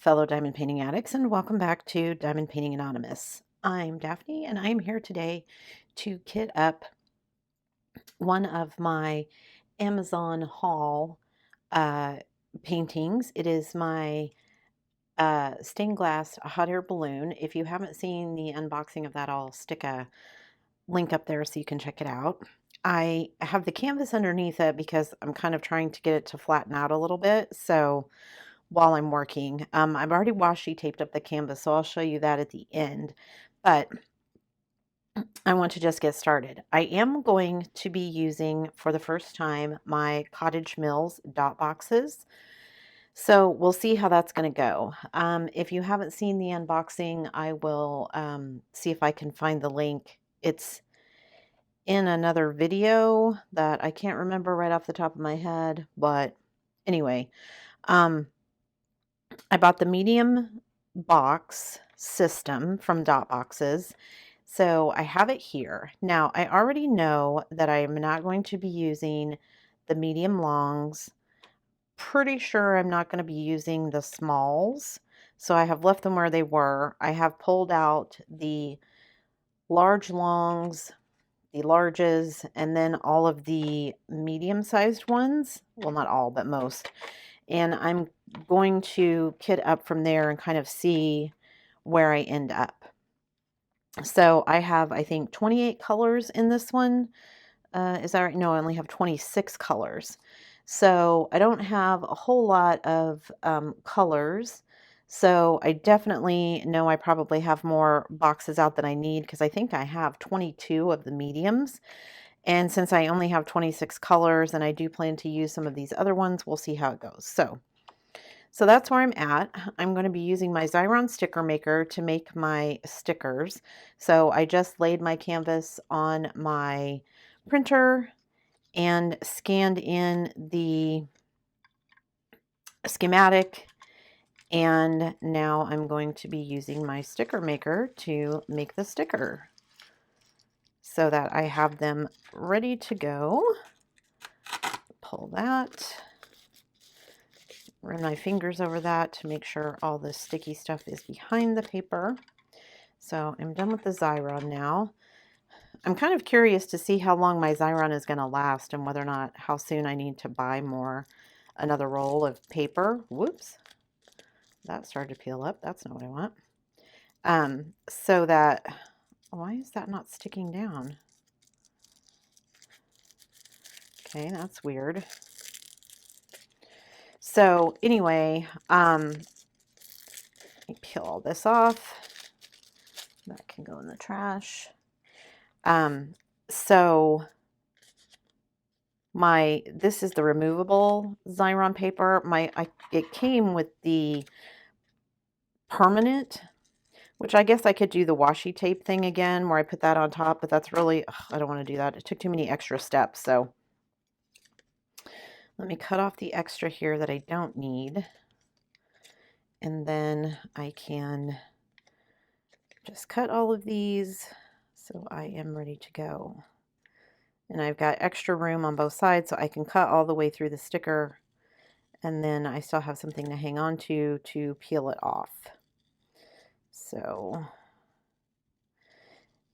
fellow diamond painting addicts, and welcome back to Diamond Painting Anonymous. I'm Daphne, and I'm here today to kit up one of my Amazon haul uh, paintings. It is my stained glass hot air balloon. If you haven't seen the unboxing of that, I'll stick a link up there so you can check it out. I have the canvas underneath it because I'm kind of trying to get it to flatten out a little bit. So while I'm working, I've already washi taped up the canvas, so I'll show you that at the end. But I want to just get started. I am going to be using, for the first time, my Cottage Mills dot boxes. So we'll see how that's going to go. If you haven't seen the unboxing, I will see if I can find the link. It's in another video that I can't remember right off the top of my head. But anyway, I bought the medium box system from Dot Boxes. So I have it here. Now, I already know that I am not going to be using the medium longs. Pretty sure I'm not going to be using the smalls. So I have left them where they were. I have pulled out the large longs, the larges, and then all of the medium-sized ones. Well, not all, but most. And I'm going to kit up from there and kind of see where I end up. So I have, I think, 28 colors in this one. Is that right? No, I only have 26 colors. So I don't have a whole lot of colors. So I definitely know I probably have more boxes out than I need because I think I have 22 of the mediums. And since I only have 26 colors and I do plan to use some of these other ones, we'll see how it goes. So that's where I'm at. I'm going to be using my Xyron sticker maker to make my stickers. So I just laid my canvas on my printer and scanned in the schematic. And now I'm going to be using my sticker maker to make the sticker so that I have them ready to go. Pull that. Run my fingers over that to make sure all the sticky stuff is behind the paper. So I'm done with the Xyron now. I'm kind of curious to see how long my Xyron is going to last and whether or not how soon I need to buy another roll of paper. Whoops, that started to peel up. That's not what I want. So that, why is that not sticking down? Okay, that's weird. So anyway, let me peel all this off. That can go in the trash. So this is the removable Xyron paper. It came with the permanent, which I guess I could do the washi tape thing again where I put that on top, but that's really, I don't want to do that. It took too many extra steps. So let me cut off the extra here that I don't need. And then I can just cut all of these so I am ready to go. And I've got extra room on both sides so I can cut all the way through the sticker, and then I still have something to hang on to peel it off. So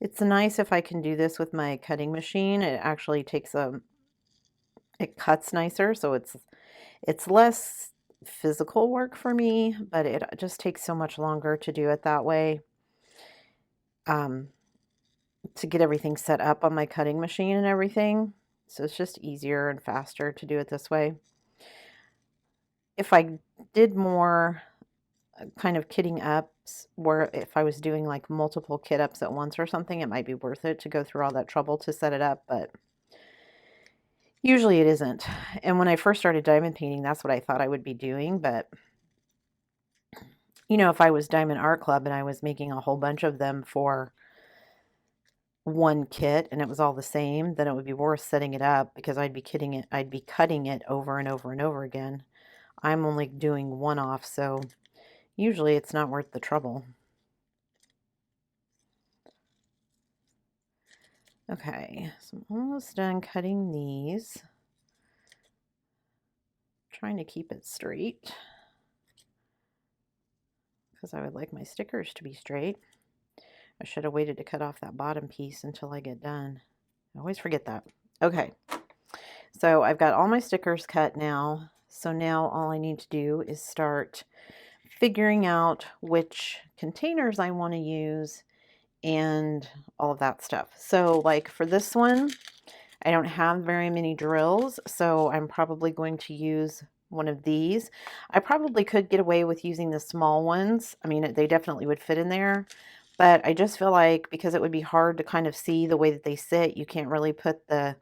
it's nice if I can do this with my cutting machine. It actually it cuts nicer, so it's less physical work for me, but it just takes so much longer to do it that way. To get everything set up on my cutting machine and everything. So it's just easier and faster to do it this way. If I did more kind of kitting ups, where if I was doing like multiple kit ups at once or something, it might be worth it to go through all that trouble to set it up, but usually it isn't. And when I first started diamond painting, that's what I thought I would be doing, but you know, if I was Diamond Art Club and I was making a whole bunch of them for one kit and it was all the same, then it would be worth setting it up because I'd be cutting it over and over and over again. I'm only doing one off, so usually it's not worth the trouble. Okay, so I'm almost done cutting these. Trying to keep it straight. because I would like my stickers to be straight. I should have waited to cut off that bottom piece until I get done. I always forget that. Okay, so I've got all my stickers cut now. So now all I need to do is start figuring out which containers I want to use and all of that stuff. So like for this one, I don't have very many drills, so I'm probably going to use one of these. I probably could get away with using the small ones. I mean, they definitely would fit in there, but I just feel like because it would be hard to kind of see the way that they sit, you can't really put the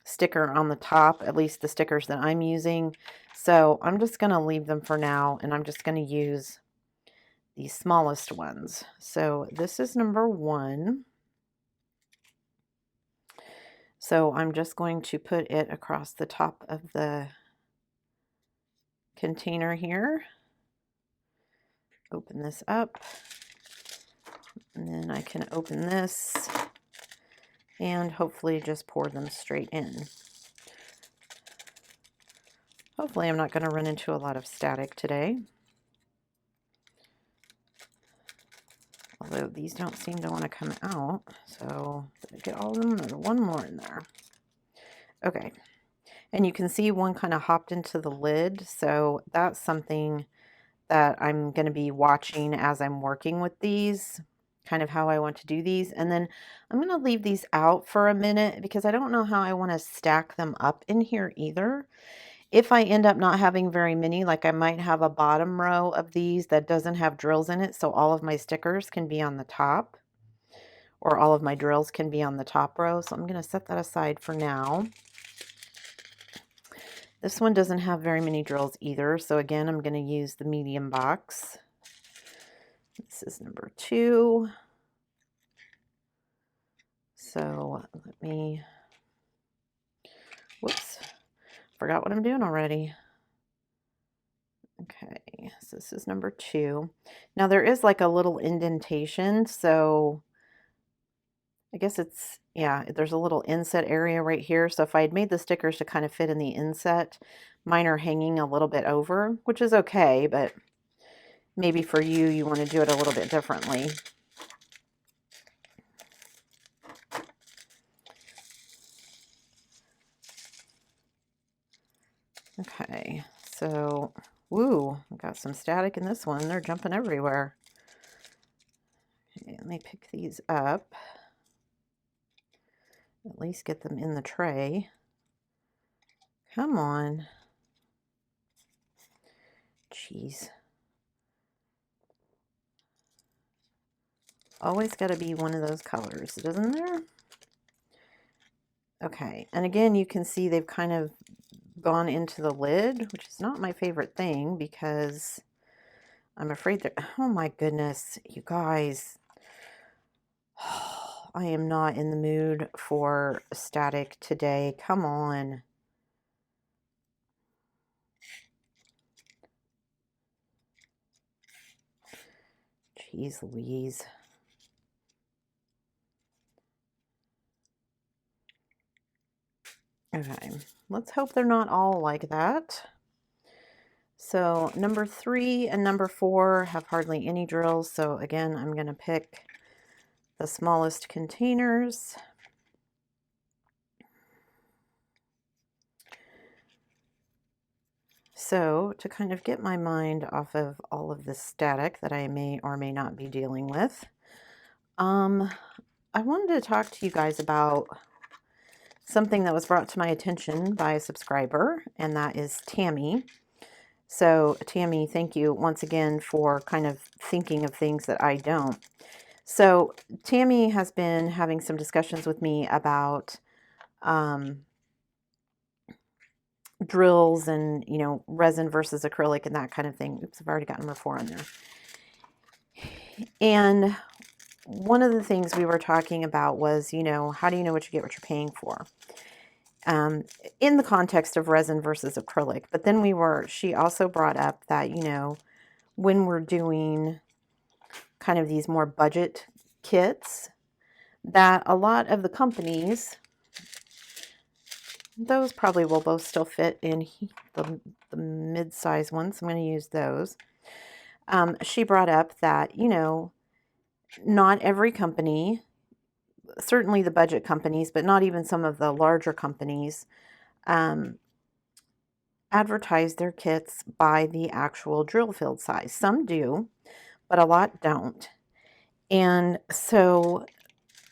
sticker on the top, at least the stickers that I'm using. So I'm just going to leave them for now, and I'm just going to use the smallest ones. So this is number 1. So I'm just going to put it across the top of the container here. Open this up, and then I can open this and hopefully just pour them straight in. Hopefully I'm not going to run into a lot of static today. Although these don't seem to want to come out, so get all of them. There's one more in there. Okay, and you can see one kind of hopped into the lid, so that's something that I'm going to be watching as I'm working with these, kind of how I want to do these. And then I'm going to leave these out for a minute because I don't know how I want to stack them up in here either. If I end up not having very many, like I might have a bottom row of these that doesn't have drills in it, so all of my stickers can be on the top, or all of my drills can be on the top row. So I'm going to set that aside for now. This one doesn't have very many drills either, so again, I'm going to use the medium box. This is number 2. So let me, whoops, forgot what I'm doing already. Okay, so this is number 2. Now there is like a little indentation, so I guess it's, yeah, there's a little inset area right here. So if I had made the stickers to kind of fit in the inset, mine are hanging a little bit over, which is okay, but maybe for you, you want to do it a little bit differently. Okay, so, woo, I got some static in this one. They're jumping everywhere. Okay, let me pick these up. At least get them in the tray. Come on. Jeez. Always got to be one of those colors, doesn't there? Okay, and again, you can see they've kind of gone into the lid, which is not my favorite thing because I'm afraid that, oh my goodness, you guys, I am not in the mood for static today. Come on. Jeez Louise. Okay, let's hope they're not all like that. So number 3 and number 4 have hardly any drills. So again, I'm going to pick the smallest containers. So to kind of get my mind off of all of this static that I may or may not be dealing with, I wanted to talk to you guys about something that was brought to my attention by a subscriber, and that is Tammy. So Tammy, thank you once again for kind of thinking of things that I don't. So Tammy has been having some discussions with me about drills and, you know, resin versus acrylic and that kind of thing. Oops, I've already got number 4 on there. And one of the things we were talking about was, you know, how do you know what you get what you're paying for? In the context of resin versus acrylic. But then she also brought up that, you know, when we're doing kind of these more budget kits, that a lot of the companies, those probably will both still fit in the mid-size ones. I'm going to use those. she brought up that, not every company, certainly the budget companies, but not even some of the larger companies, um, advertise their kits by the actual drill field size. Some do, but a lot don't. And so,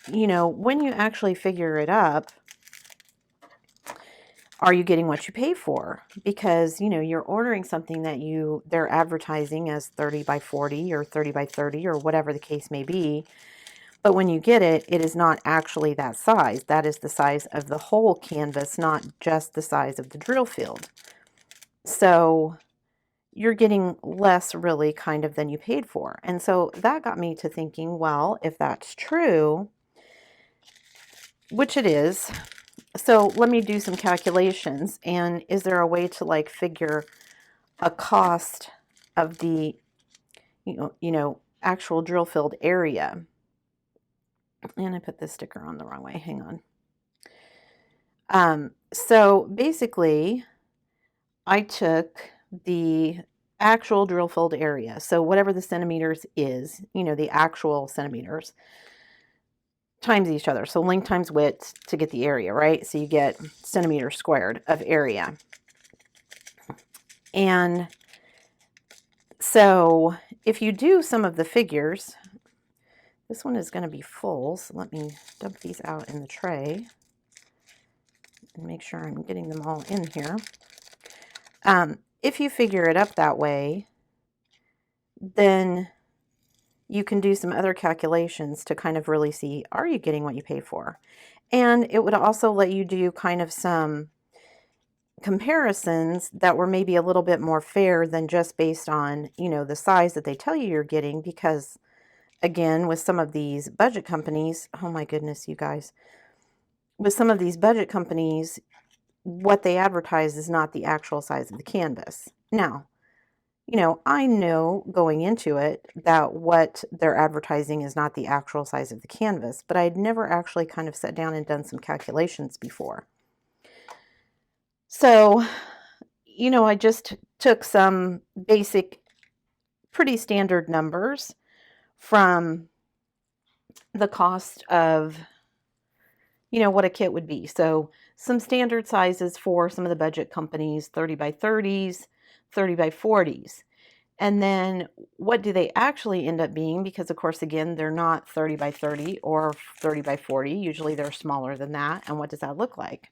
when you actually figure it up, are you getting what you pay for? Because, you're ordering something that they're advertising as 30 by 40 or 30 by 30 or whatever the case may be. But when you get it, it is not actually that size. That is the size of the whole canvas, not just the size of the drill field. So you're getting less really kind of than you paid for. And so that got me to thinking, well, if that's true, which it is, so let me do some calculations. And is there a way to like figure a cost of the, actual drill field area? And I put this sticker on the wrong way. Hang on. So basically, I took the actual drill field area. So whatever the centimeters is, the actual centimeters times each other. So length times width to get the area, right? So you get centimeters squared of area. And so if you do some of the figures, this one is going to be full. So let me dump these out in the tray and make sure I'm getting them all in here. If you figure it up that way, then you can do some other calculations to kind of really see, are you getting what you pay for? And it would also let you do kind of some comparisons that were maybe a little bit more fair than just based on, the size that they tell you you're getting. Because again, with some of these budget companies, oh my goodness, you guys, with some of these budget companies, what they advertise is not the actual size of the canvas. Now, I know going into it that what they're advertising is not the actual size of the canvas, but I'd never actually kind of sat down and done some calculations before. So, I just took some basic, pretty standard numbers from the cost of, what a kit would be. So some standard sizes for some of the budget companies, 30 by 30s, 30 by 40s. And then what do they actually end up being? Because of course, again, they're not 30 by 30 or 30 by 40. Usually they're smaller than that. And what does that look like?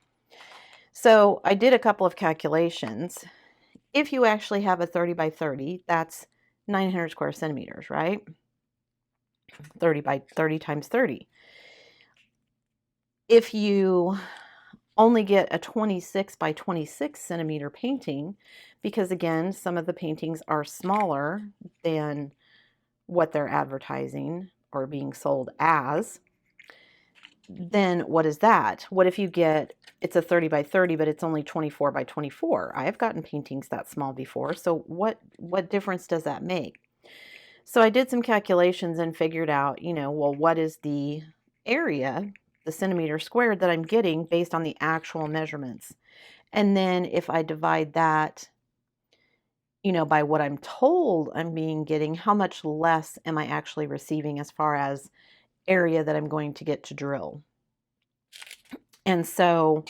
So I did a couple of calculations. If you actually have a 30 by 30, that's 900 square centimeters, right? 30 by 30 times 30. If you only get a 26 by 26 centimeter painting, because again, some of the paintings are smaller than what they're advertising or being sold as, then what is that? What if you get, it's a 30 by 30, but it's only 24 by 24? I have gotten paintings that small before. So what difference does that make? So I did some calculations and figured out, well, what is the area, the centimeter squared that I'm getting based on the actual measurements? And then if I divide that, by what I'm told I'm getting, how much less am I actually receiving as far as area that I'm going to get to drill? And so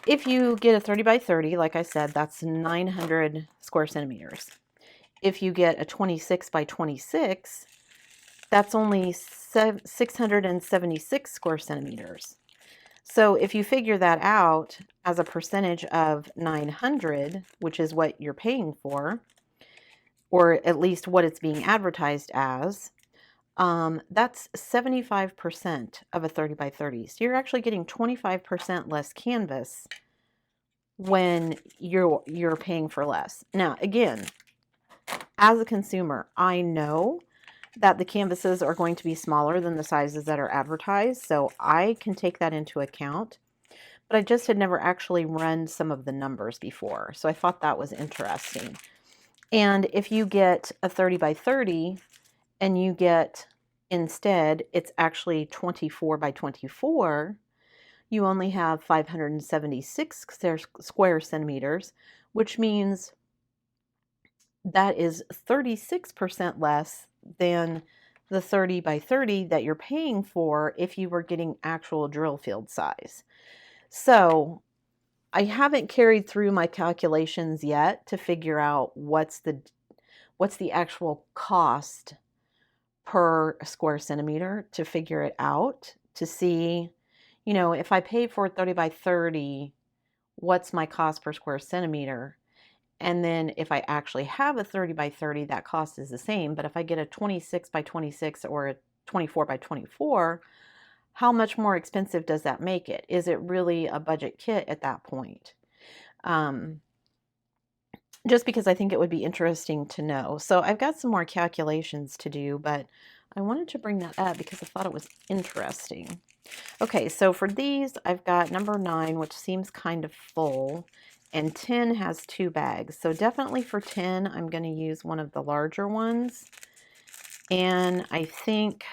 if you get a 30 by 30, like I said, that's 900 square centimeters. If you get a 26 by 26, that's only 676 square centimeters. So if you figure that out as a percentage of 900, which is what you're paying for, or at least what it's being advertised as, that's 75% of a 30 by 30. So you're actually getting 25% less canvas when you're paying for less. Now, again, as a consumer, I know that the canvases are going to be smaller than the sizes that are advertised, so I can take that into account. But I just had never actually run some of the numbers before, so I thought that was interesting. And if you get a 30 by 30 and you get, instead, it's actually 24 by 24, you only have 576 square centimeters, which means that is 36% less than the 30 by 30 that you're paying for if you were getting actual drill field size. So I haven't carried through my calculations yet to figure out what's the actual cost per square centimeter, to figure it out, to see, you know, if I pay for 30 by 30, what's my cost per square centimeter? And then if I actually have a 30 by 30, that cost is the same. But if I get a 26 by 26 or a 24 by 24, how much more expensive does that make it? Is it really a budget kit at that point? Just because I think it would be interesting to know. So I've got some more calculations to do, but I wanted to bring that up because I thought it was interesting. Okay, so for these, I've got number 9, which seems kind of full, and 10 has 2 bags. So definitely for 10, I'm going to use one of the larger ones. And I think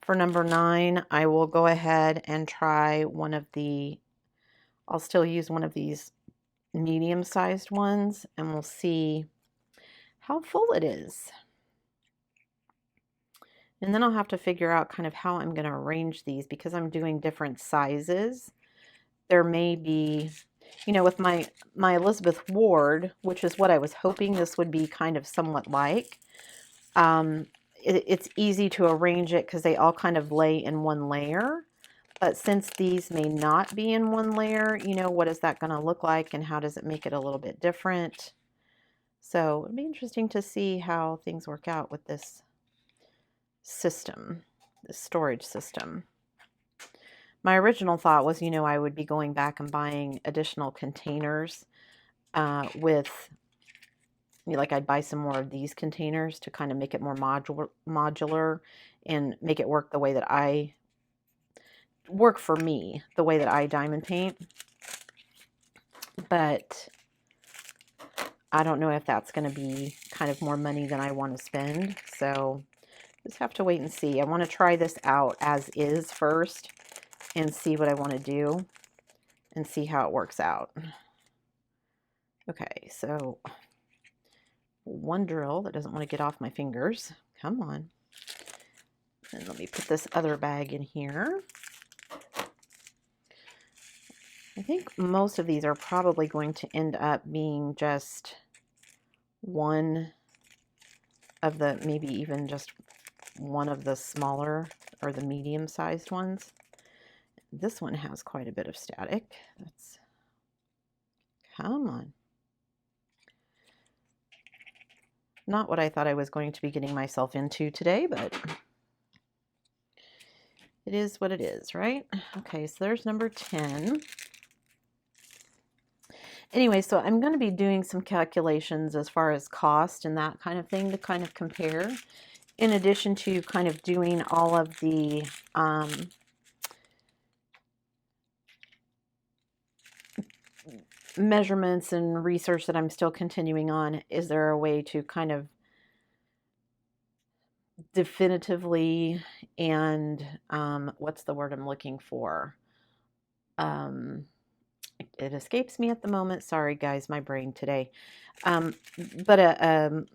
for number 9, I will go ahead and try one of the, I'll still use one of these medium-sized ones, and we'll see how full it is. And then I'll have to figure out kind of how I'm going to arrange these, because I'm doing different sizes. There may be, you know, with my Elizabeth Ward, which is what I was hoping this would be kind of somewhat like, it's easy to arrange it because they all kind of lay in one layer. But since these may not be in one layer, you know, what is that going to look like, and how does it make it a little bit different? So it'd be interesting to see how things work out with this system, this storage system. My original thought was, you know, I would be going back and buying additional containers with, you know, like I'd buy some more of these containers to kind of make it more modular and make it work the way that for me, the way that I diamond paint. But I don't know if that's going to be kind of more money than I want to spend. So just have to wait and see. I want to try this out as is first and see what I want to do and see how it works out. Okay, so one drill that doesn't want to get off my fingers. Come on. And let me put this other bag in here. I think most of these are probably going to end up being just one of the, maybe even just one of the smaller or the medium-sized ones. This one has quite a bit of static. That's, come on. Not what I thought I was going to be getting myself into today, but it is what it is, right? Okay, so there's number 10. Anyway, so I'm going to be doing some calculations as far as cost and that kind of thing to kind of compare, in addition to kind of doing all of the measurements and research that I'm still continuing on. Is there a way to kind of definitively and what's the word I'm looking for? It escapes me at the moment. Sorry, guys, my brain today. But a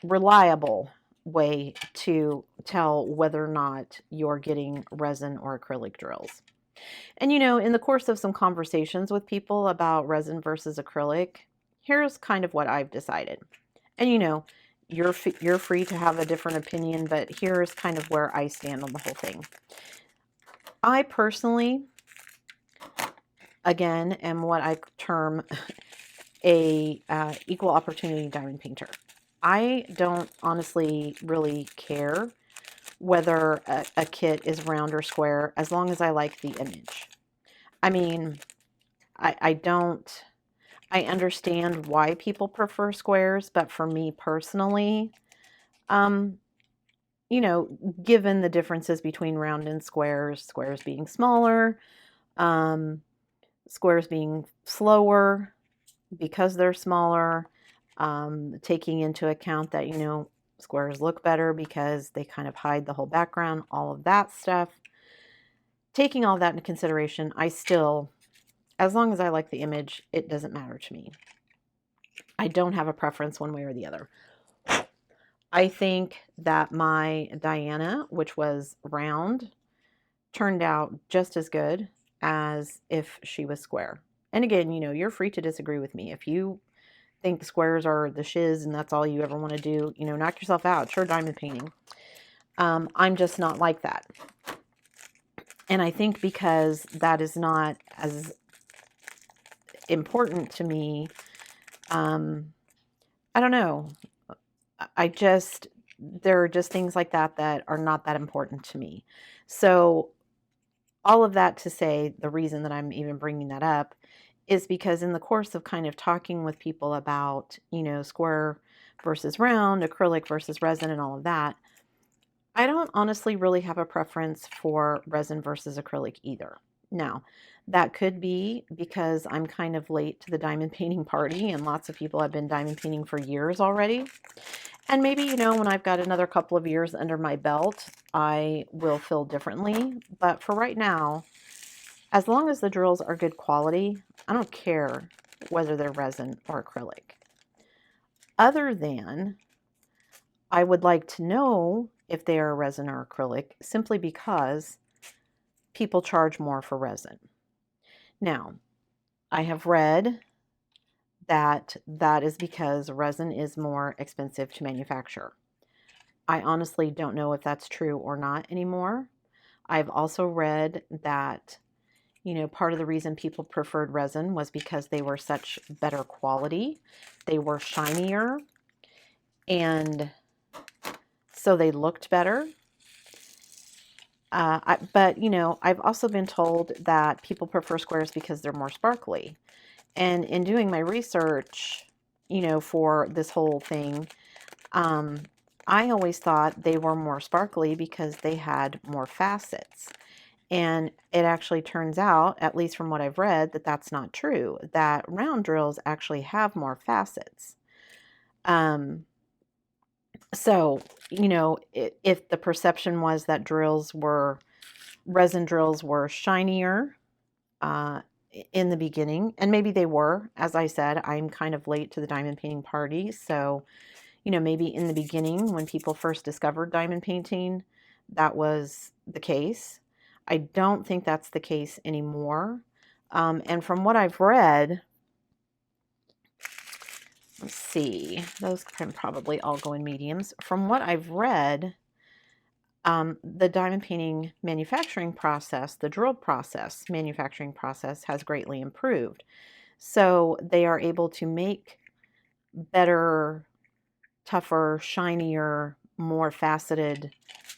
reliable way to tell whether or not you're getting resin or acrylic drills. And, you know, in the course of some conversations with people about resin versus acrylic, here's kind of what I've decided. And, you know, you're free to have a different opinion, but here's kind of where I stand on the whole thing. I personally, again, am what I term a equal opportunity diamond painter. I don't honestly really care whether a kit is round or square, as long as I like the image. I mean, I understand why people prefer squares, but for me personally, you know, given the differences between round and squares, squares being smaller, squares being slower because they're smaller, taking into account that, you know, squares look better because they kind of hide the whole background, all of that stuff. Taking all that into consideration, I still, as long as I like the image, it doesn't matter to me. I don't have a preference one way or the other. I think that my Diana, which was round, turned out just as good as if she was square. And again, you're free to disagree with me. If you think squares are the shiz and that's all you ever want to do, knock yourself out. Sure, diamond painting. I'm just not like that. And I think because that is not as important to me, I don't know. There are just things like that that are not that important to me. So all of that to say, the reason that I'm even bringing that up is because in the course of kind of talking with people about, square versus round, acrylic versus resin and all of that, I don't honestly really have a preference for resin versus acrylic either. Now, that could be because I'm kind of late to the diamond painting party and lots of people have been diamond painting for years already. And maybe, when I've got another couple of years under my belt, I will feel differently. But for right now, as long as the drills are good quality, I don't care whether they're resin or acrylic. Other than I would like to know if they are resin or acrylic simply because people charge more for resin. Now, I have read that that is because resin is more expensive to manufacture. I honestly don't know if that's true or not anymore. I've also read that, part of the reason people preferred resin was because they were such better quality. They were shinier, and so they looked better. But, I've also been told that people prefer squares because they're more sparkly. And in doing my research, for this whole thing, I always thought they were more sparkly because they had more facets. And it actually turns out, at least from what I've read, that that's not true, that round drills actually have more facets. So, if the perception was that resin drills were shinier in the beginning, and maybe they were, as I said, I'm kind of late to the diamond painting party. So, maybe in the beginning when people first discovered diamond painting, that was the case. I don't think that's the case anymore. And from what I've read, let's see, those can probably all go in mediums. From what I've read, the diamond painting manufacturing process, the drill process, manufacturing process has greatly improved. So they are able to make better, tougher, shinier, more faceted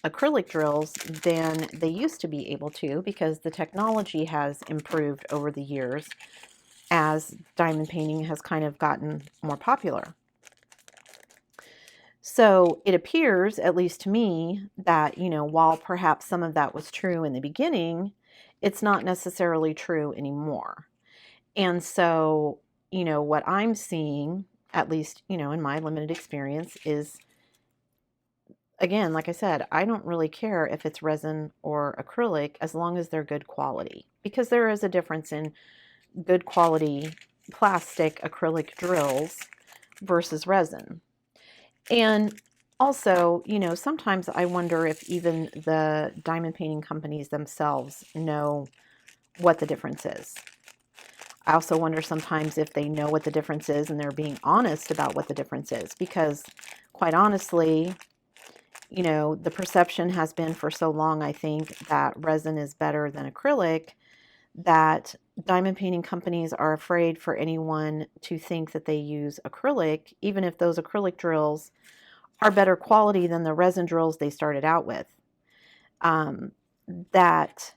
acrylic drills than they used to be able to because the technology has improved over the years as diamond painting has kind of gotten more popular. So it appears, at least to me, that, while perhaps some of that was true in the beginning, it's not necessarily true anymore. And so, what I'm seeing, at least, in my limited experience, is, again, like I said, I don't really care if it's resin or acrylic as long as they're good quality, because there is a difference in good quality plastic acrylic drills versus resin. And also, sometimes I wonder if even the diamond painting companies themselves know what the difference is. I also wonder sometimes if they know what the difference is and they're being honest about what the difference is, because quite honestly, the perception has been for so long, I think, that resin is better than acrylic, that diamond painting companies are afraid for anyone to think that they use acrylic, even if those acrylic drills are better quality than the resin drills they started out with. That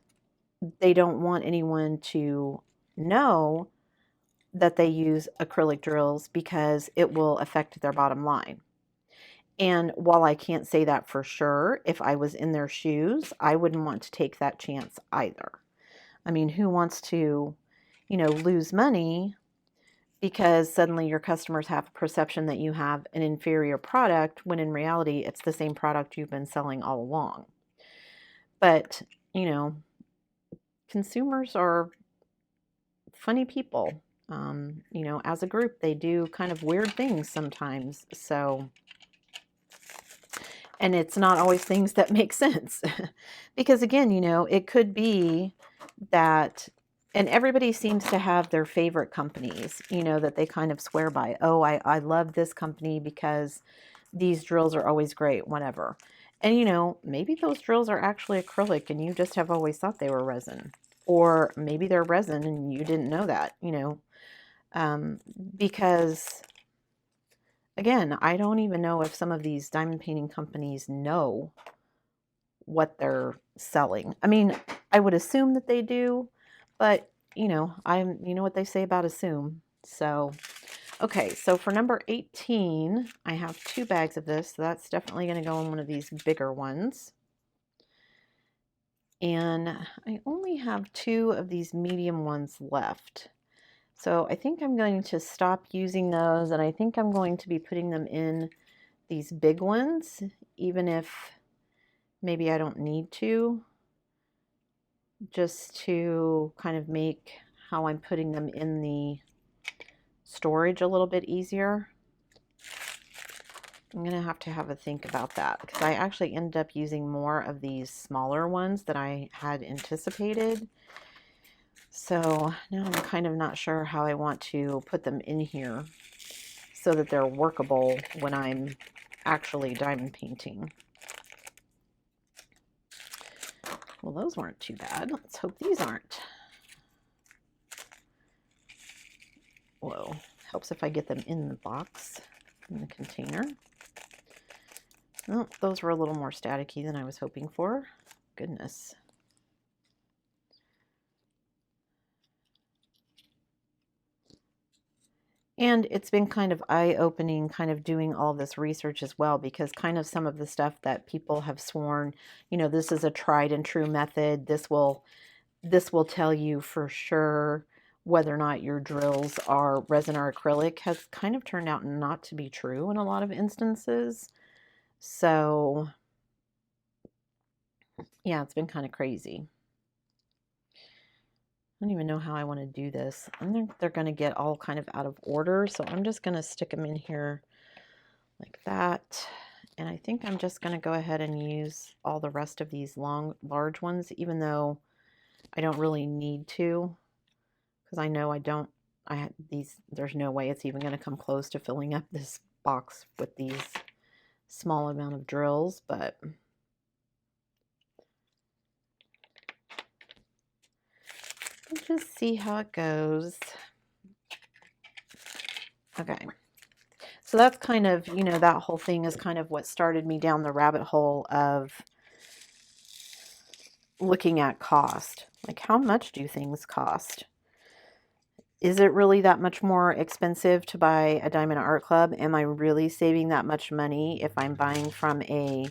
they don't want anyone to know that they use acrylic drills because it will affect their bottom line. And while I can't say that for sure, if I was in their shoes, I wouldn't want to take that chance either. I mean, who wants to, lose money because suddenly your customers have a perception that you have an inferior product when in reality it's the same product you've been selling all along. But, consumers are funny people. as a group, they do kind of weird things sometimes. So, and it's not always things that make sense because again, you know, it could be that, and everybody seems to have their favorite companies, you know, that they kind of swear by. Oh, I love this company because these drills are always great, whatever. And, you know, maybe those drills are actually acrylic and you just have always thought they were resin. Or maybe they're resin and you didn't know that, you know, because again, I don't even know if some of these diamond painting companies know what they're selling. I mean, I would assume that they do, but you know, you know what they say about assume. So, okay, so for number 18, I have 2 bags of this. So that's definitely going to go in one of these bigger ones. And I only have 2 of these medium ones left. So I think I'm going to stop using those, and I think I'm going to be putting them in these big ones, even if maybe I don't need to, just to kind of make how I'm putting them in the storage a little bit easier. I'm going to have a think about that because I actually ended up using more of these smaller ones than I had anticipated. So now I'm kind of not sure how I want to put them in here so that they're workable when I'm actually diamond painting. Well, those weren't too bad. Let's hope these aren't. Whoa, helps if I get them in the box, in the container. Oh, those were a little more staticky than I was hoping for. Goodness. And it's been kind of eye-opening, kind of doing all this research as well, because kind of some of the stuff that people have sworn, you know, this is a tried and true method. This will tell you for sure whether or not your drills are resin or acrylic, has kind of turned out not to be true in a lot of instances. So yeah, it's been kind of crazy. I don't even know how I want to do this. I think they're going to get all kind of out of order, so I'm just going to stick them in here like that. And I think I'm just going to go ahead and use all the rest of these large ones, even though I don't really need to, because I know there's no way it's even going to come close to filling up this box with these small amount of drills, but we'll just see how it goes. Okay. So that's kind of, you know, that whole thing is kind of what started me down the rabbit hole of looking at cost. Like, how much do things cost? Is it really that much more expensive to buy a Diamond Art Club? Am I really saving that much money if I'm buying from a,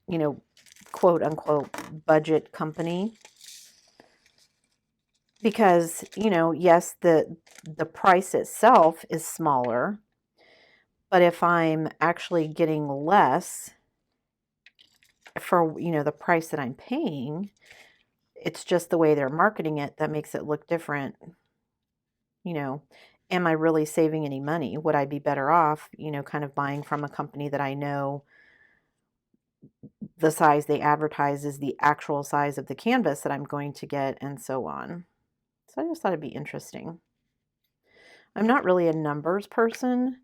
you know, quote unquote budget company? Because, you know, yes, the price itself is smaller, but if I'm actually getting less for, you know, the price that I'm paying, it's just the way they're marketing it that makes it look different. You know, am I really saving any money? Would I be better off, you know, kind of buying from a company that I know the size they advertise is the actual size of the canvas that I'm going to get, and so on. So I just thought it'd be interesting. I'm not really a numbers person,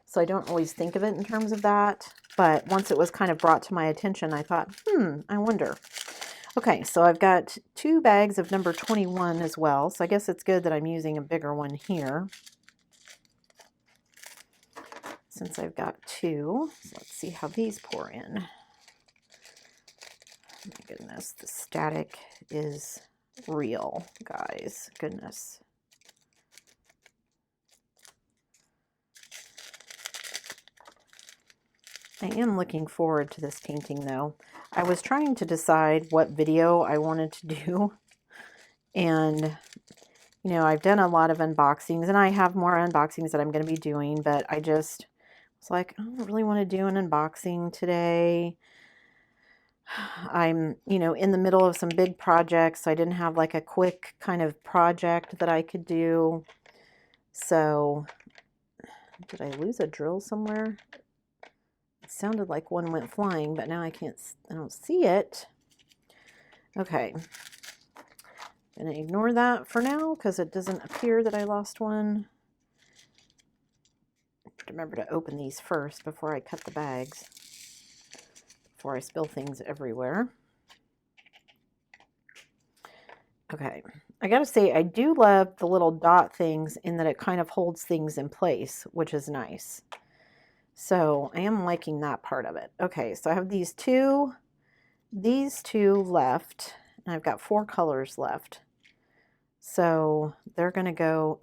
so I don't always think of it in terms of that. But once it was kind of brought to my attention, I thought, I wonder. Okay, so I've got 2 bags of number 21 as well. So I guess it's good that I'm using a bigger one here, since I've got 2. So let's see how these pour in. Oh my goodness, the static is real, guys. Goodness. I am looking forward to this painting, though. I was trying to decide what video I wanted to do, and you know, I've done a lot of unboxings, and I have more unboxings that I'm going to be doing, but I just was like, I don't really want to do an unboxing today. I'm, in the middle of some big projects. So I didn't have like a quick kind of project that I could do. So, did I lose a drill somewhere? It sounded like one went flying, but now I don't see it. Okay. I'm going to ignore that for now because it doesn't appear that I lost one. Remember to open these first before I cut the bags, before I spill things everywhere. Okay, I gotta say, I do love the little dot things in that it kind of holds things in place, which is nice. So I am liking that part of it. Okay, so I have these two left, and I've got 4 colors left. So they're gonna go,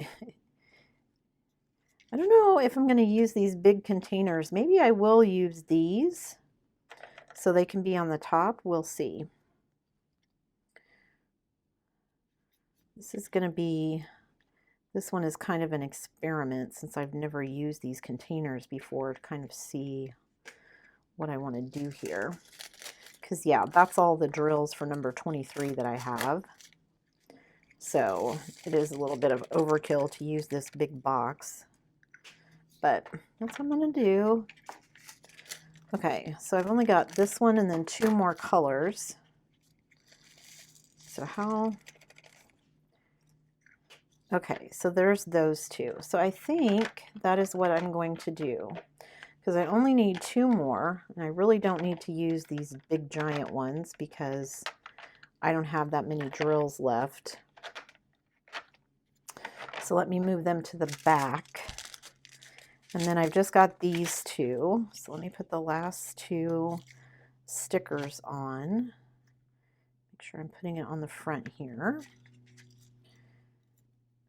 I don't know if I'm gonna use these big containers. Maybe I will use these so they can be on the top. We'll see. This one is kind of an experiment since I've never used these containers before to kind of see what I want to do here. Because yeah, that's all the drills for number 23 that I have. So it is a little bit of overkill to use this big box, but that's what I'm going to do. Okay, so I've only got this one and then 2 more colors. So okay, so there's those 2. So I think that is what I'm going to do because I only need 2 more, and I really don't need to use these big giant ones because I don't have that many drills left. So let me move them to the back. And then I've just got these 2. So let me put the last 2 stickers on. Make sure I'm putting it on the front here.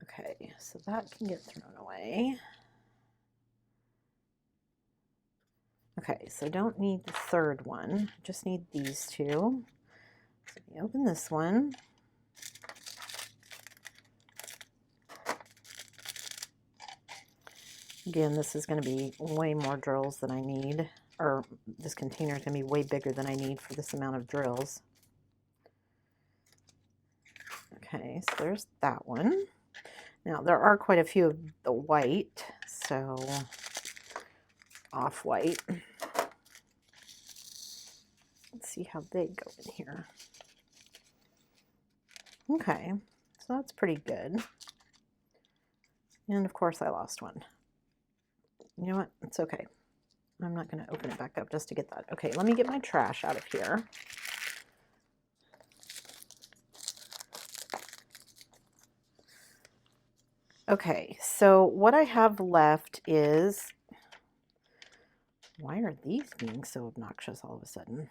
Okay, so that can get thrown away. Okay, so I don't need the 3rd one. I just need these 2. So let me open this one. Again, this is going to be way more drills than I need, or this container is going to be way bigger than I need for this amount of drills. Okay, so there's that one. Now, there are quite a few of the white, so off-white. Let's see how they go in here. Okay, so that's pretty good. And of course, I lost one. You know what? It's okay. I'm not going to open it back up just to get that. Okay, let me get my trash out of here. Okay, so what I have left is, why are these being so obnoxious all of a sudden?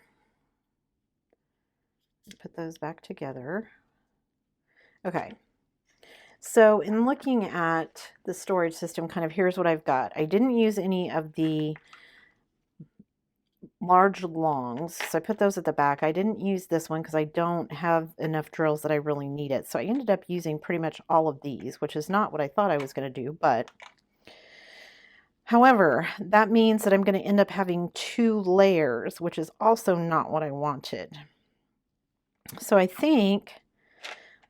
Put those back together. Okay, so in looking at the storage system, kind of here's what I've got. I didn't use any of the large longs, so I put those at the back. I didn't use this one because I don't have enough drills that I really need it. So I ended up using pretty much all of these, which is not what I thought I was going to do, but however, that means that I'm going to end up having 2 layers, which is also not what I wanted. So I think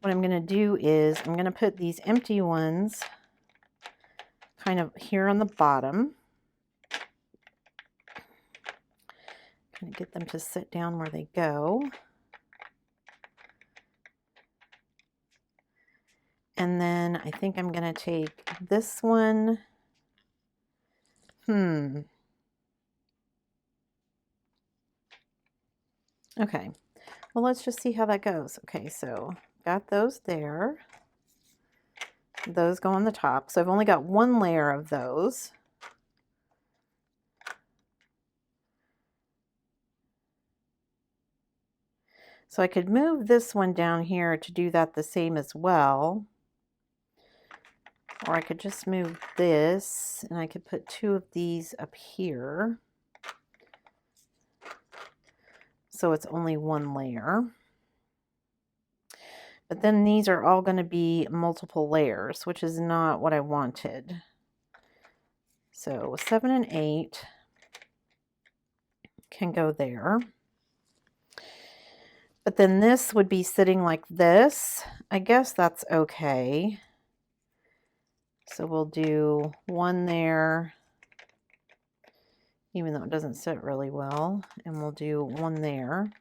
what I'm going to do is I'm going to put these empty ones kind of here on the bottom. Kind of get them to sit down where they go. And then I think I'm going to take this one. Okay. Well, let's just see how that goes. Okay, so got those there. Those go on the top. So I've only got 1 layer of those. So I could move this one down here to do that the same as well. Or I could just move this and I could put 2 of these up here. So it's only 1 layer. But then these are all going to be multiple layers, which is not what I wanted. So 7 and 8 can go there. But then this would be sitting like this. I guess that's okay. So we'll do one there, even though it doesn't sit really well, and we'll do one there.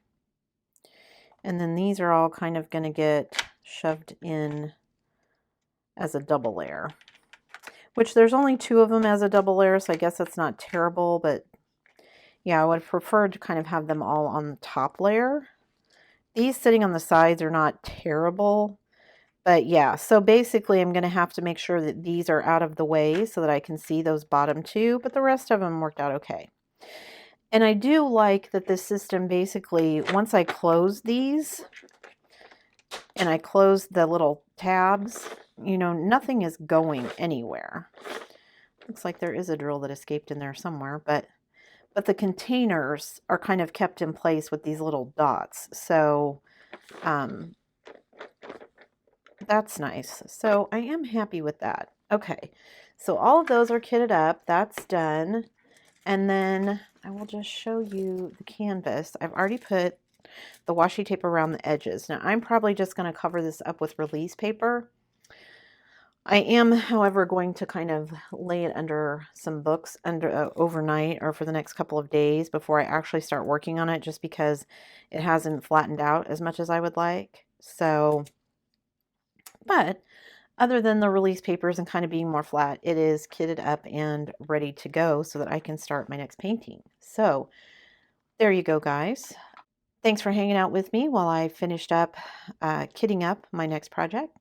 And then these are all kind of going to get shoved in as a double layer, which there's only 2 of them as a double layer, so I guess that's not terrible, but yeah, I would prefer to kind of have them all on the top layer. These sitting on the sides are not terrible, but yeah, so basically I'm going to have to make sure that these are out of the way so that I can see those bottom 2, but the rest of them worked out okay. And I do like that this system basically, once I close these and I close the little tabs, you know, nothing is going anywhere. Looks like there is a drill that escaped in there somewhere, but the containers are kind of kept in place with these little dots. So that's nice. So I am happy with that. Okay, so all of those are kitted up. That's done. And then I will just show you the canvas. I've already put the washi tape around the edges. Now I'm probably just going to cover this up with release paper. I am, however, going to kind of lay it under some books overnight or for the next couple of days before I actually start working on it, just because it hasn't flattened out as much as I would like. So, but other than the release papers and kind of being more flat, it is kitted up and ready to go so that I can start my next painting. So there you go, guys. Thanks for hanging out with me while I finished up kitting up my next project.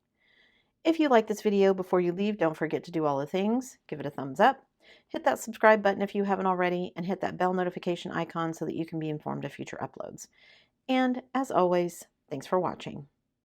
If you like this video, before you leave, don't forget to do all the things. Give it a thumbs up, hit that subscribe button if you haven't already, and hit that bell notification icon so that you can be informed of future uploads. And as always, thanks for watching.